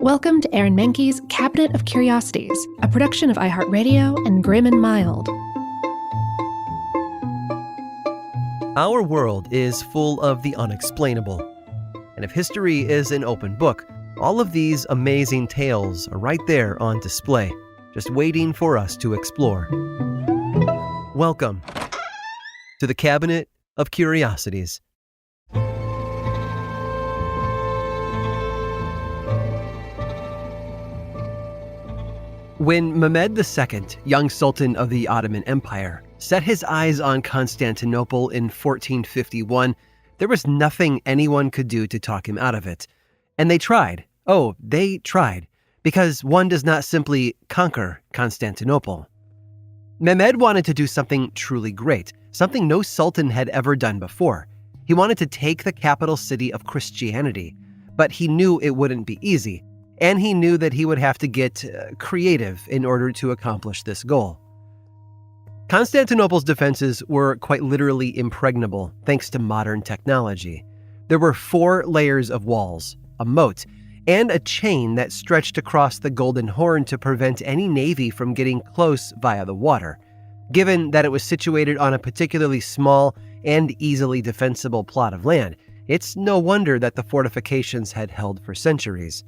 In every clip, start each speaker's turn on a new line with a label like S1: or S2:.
S1: Welcome to Aaron Mahnke's Cabinet of Curiosities, a production of iHeartRadio and Grim and Mild.
S2: Our world is full of the unexplainable. And if history is an open book, all of these amazing tales are right there on display, just waiting for us to explore. Welcome to the Cabinet of Curiosities. When Mehmed II, young Sultan of the Ottoman Empire, set his eyes on Constantinople in 1451, there was nothing anyone could do to talk him out of it. And they tried. Oh, they tried. Because one does not simply conquer Constantinople. Mehmed wanted to do something truly great, something no sultan had ever done before. He wanted to take the capital city of Christianity, but he knew it wouldn't be easy. And he knew that he would have to get creative in order to accomplish this goal. Constantinople's defenses were quite literally impregnable thanks to modern technology. There were 4 layers of walls, a moat, and a chain that stretched across the Golden Horn to prevent any navy from getting close via the water. Given that it was situated on a particularly small and easily defensible plot of land, it's no wonder that the fortifications had held for centuries.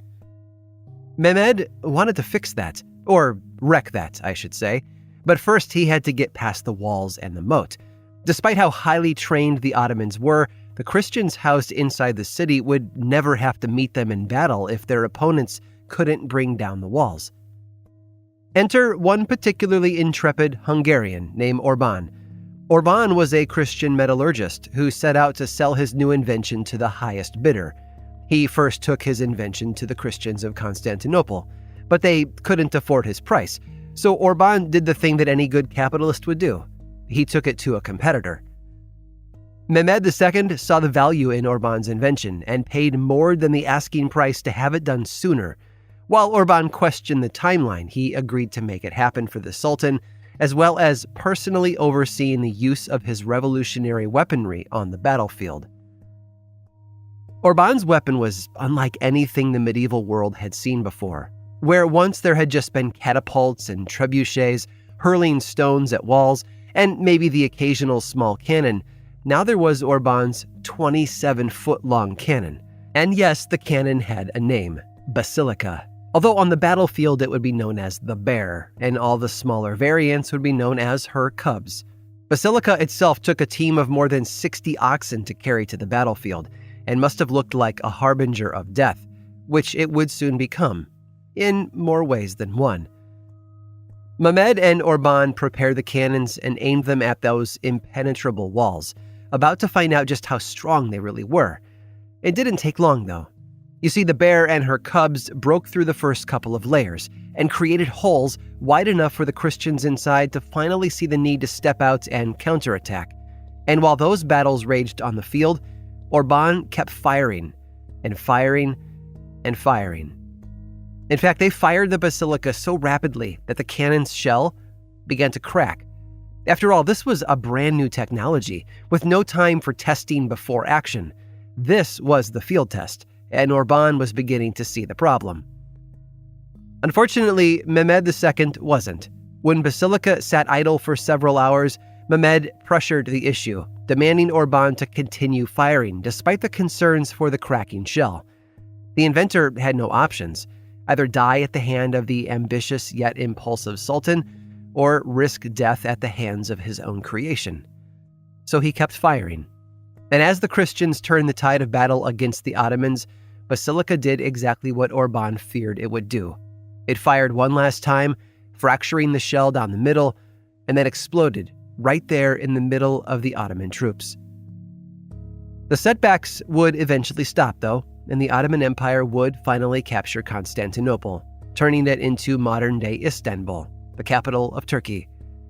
S2: Mehmed wanted to fix that, or wreck that, I should say, but first he had to get past the walls and the moat. Despite how highly trained the Ottomans were, the Christians housed inside the city would never have to meet them in battle if their opponents couldn't bring down the walls. Enter one particularly intrepid Hungarian named Orban. Orban was a Christian metallurgist who set out to sell his new invention to the highest bidder. He first took his invention to the Christians of Constantinople, but they couldn't afford his price, so Orban did the thing that any good capitalist would do. He took it to a competitor. Mehmed II saw the value in Orban's invention and paid more than the asking price to have it done sooner. While Orban questioned the timeline, he agreed to make it happen for the Sultan, as well as personally overseeing the use of his revolutionary weaponry on the battlefield. Orban's weapon was unlike anything the medieval world had seen before. Where once there had just been catapults and trebuchets, hurling stones at walls, and maybe the occasional small cannon, now there was Orban's 27-foot-long cannon. And yes, the cannon had a name, Basilica. Although on the battlefield it would be known as the Bear, and all the smaller variants would be known as her cubs. Basilica itself took a team of more than 60 oxen to carry to the battlefield, and must have looked like a harbinger of death, which it would soon become, in more ways than one. Mehmed and Orban prepared the cannons and aimed them at those impenetrable walls, about to find out just how strong they really were. It didn't take long, though. You see, the Bear and her cubs broke through the first couple of layers and created holes wide enough for the Christians inside to finally see the need to step out and counterattack. And while those battles raged on the field, Orban kept firing and firing and firing. In fact, they fired the basilica so rapidly that the cannon's shell began to crack. After all, this was a brand new technology with no time for testing before action. This was the field test, and Orban was beginning to see the problem. Unfortunately, Mehmed II wasn't. When Basilica sat idle for several hours, Mehmed pressured the issue, demanding Orban to continue firing despite the concerns for the cracking shell. The inventor had no options, either die at the hand of the ambitious yet impulsive Sultan, or risk death at the hands of his own creation. So he kept firing. And as the Christians turned the tide of battle against the Ottomans, Basilica did exactly what Orban feared it would do. It fired one last time, fracturing the shell down the middle, and then exploded right there in the middle of the Ottoman troops. The setbacks would eventually stop, though, and the Ottoman Empire would finally capture Constantinople, turning it into modern-day Istanbul, the capital of Turkey.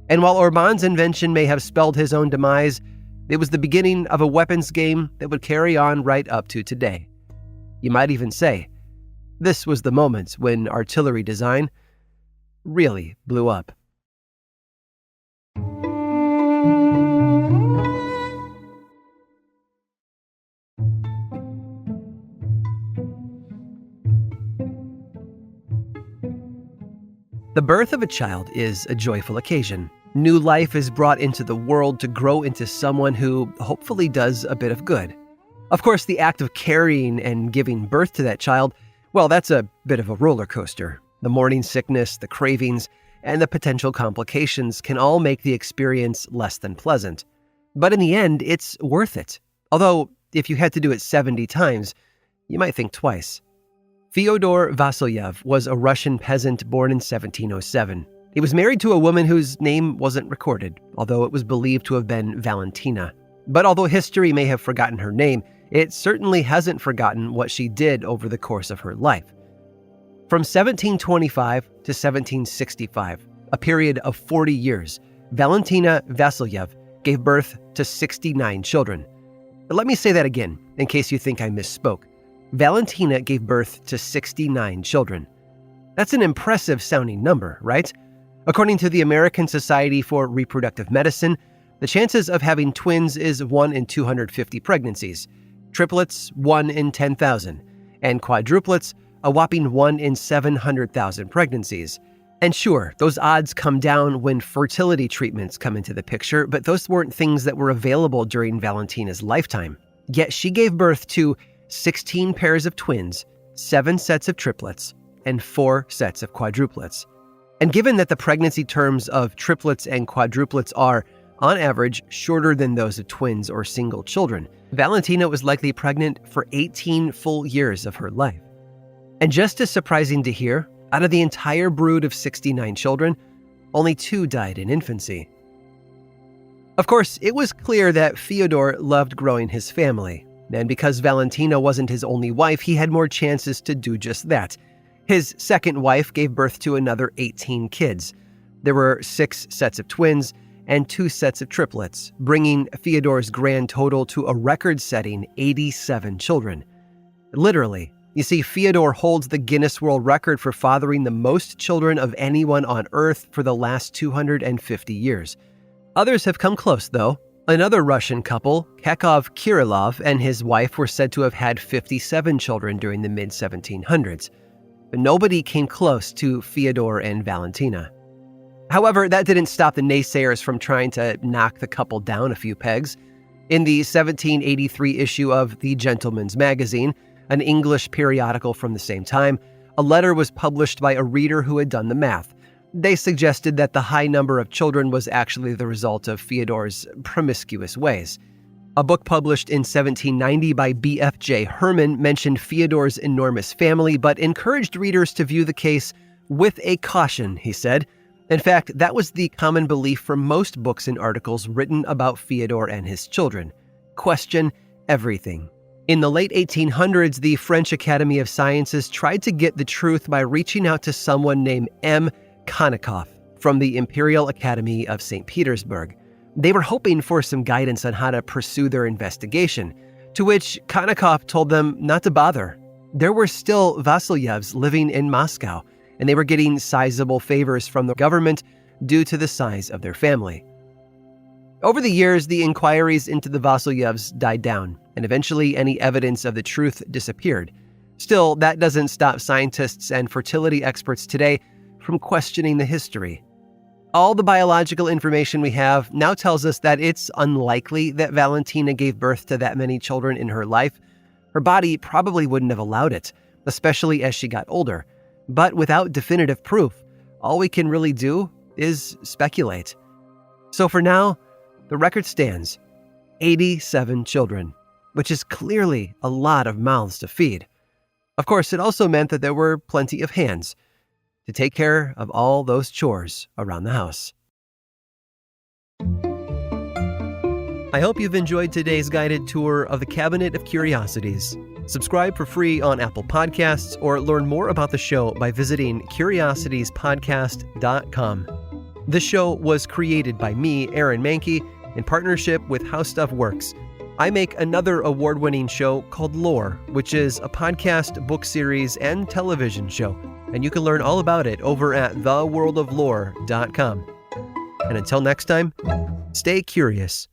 S2: And while Orban's invention may have spelled his own demise, it was the beginning of a weapons game that would carry on right up to today. You might even say, this was the moment when artillery design really blew up. The birth of a child is a joyful occasion. New life is brought into the world to grow into someone who hopefully does a bit of good. Of course, the act of carrying and giving birth to that child, well, that's a bit of a roller coaster. The morning sickness, the cravings, and the potential complications can all make the experience less than pleasant. But in the end, it's worth it. Although, if you had to do it 70 times, you might think twice. Fyodor Vasilyev was a Russian peasant born in 1707. He was married to a woman whose name wasn't recorded, although it was believed to have been Valentina. But although history may have forgotten her name, it certainly hasn't forgotten what she did over the course of her life. From 1725 to 1765, a period of 40 years, Valentina Vasilyev gave birth to 69 children. Let me say that again, in case you think I misspoke. Valentina gave birth to 69 children. That's an impressive sounding number, right? According to the American Society for Reproductive Medicine, the chances of having twins is 1 in 250 pregnancies, triplets 1 in 10,000, and quadruplets a whopping 1 in 700,000 pregnancies. And sure, those odds come down when fertility treatments come into the picture, but those weren't things that were available during Valentina's lifetime. Yet she gave birth to 16 pairs of twins, 7 sets of triplets, and 4 sets of quadruplets. And given that the pregnancy terms of triplets and quadruplets are, on average, shorter than those of twins or single children, Valentina was likely pregnant for 18 full years of her life. And just as surprising to hear, out of the entire brood of 69 children, only 2 died in infancy. Of course, it was clear that Fyodor loved growing his family, and because Valentina wasn't his only wife, he had more chances to do just that. His second wife gave birth to another 18 kids. There were 6 sets of twins and 2 sets of triplets, bringing Fyodor's grand total to a record-setting 87 children. Literally. You see, Fyodor holds the Guinness World Record for fathering the most children of anyone on Earth for the last 250 years. Others have come close, though. Another Russian couple, Kirilov and his wife, were said to have had 57 children during the mid-1700s. But nobody came close to Fyodor and Valentina. However, that didn't stop the naysayers from trying to knock the couple down a few pegs. In the 1783 issue of The Gentleman's Magazine, an English periodical from the same time, a letter was published by a reader who had done the math. They suggested that the high number of children was actually the result of Fyodor's promiscuous ways. A book published in 1790 by B.F.J. Herman mentioned Fyodor's enormous family, but encouraged readers to view the case with a caution, he said. In fact, that was the common belief for most books and articles written about Fyodor and his children. Question everything. In the late 1800s, the French Academy of Sciences tried to get the truth by reaching out to someone named M. Konikoff from the Imperial Academy of St. Petersburg. They were hoping for some guidance on how to pursue their investigation, to which Konikoff told them not to bother. There were still Vasilyevs living in Moscow, and they were getting sizable favors from the government due to the size of their family. Over the years, the inquiries into the Vasilyevs died down, and eventually any evidence of the truth disappeared. Still, that doesn't stop scientists and fertility experts today from questioning the history. All the biological information we have now tells us that it's unlikely that Valentina gave birth to that many children in her life. Her body probably wouldn't have allowed it, especially as she got older. But without definitive proof, all we can really do is speculate. So for now, the record stands: 87 children, which is clearly a lot of mouths to feed. Of course, it also meant that there were plenty of hands to take care of all those chores around the house. I hope you've enjoyed today's guided tour of the Cabinet of Curiosities. Subscribe for free on Apple Podcasts or learn more about the show by visiting curiositiespodcast.com. This show was created by me, Aaron Mahnke, in partnership with How Stuff Works. I make another award-winning show called Lore, which is a podcast, book series, and television show, and you can learn all about it over at theworldoflore.com. And until next time, stay curious.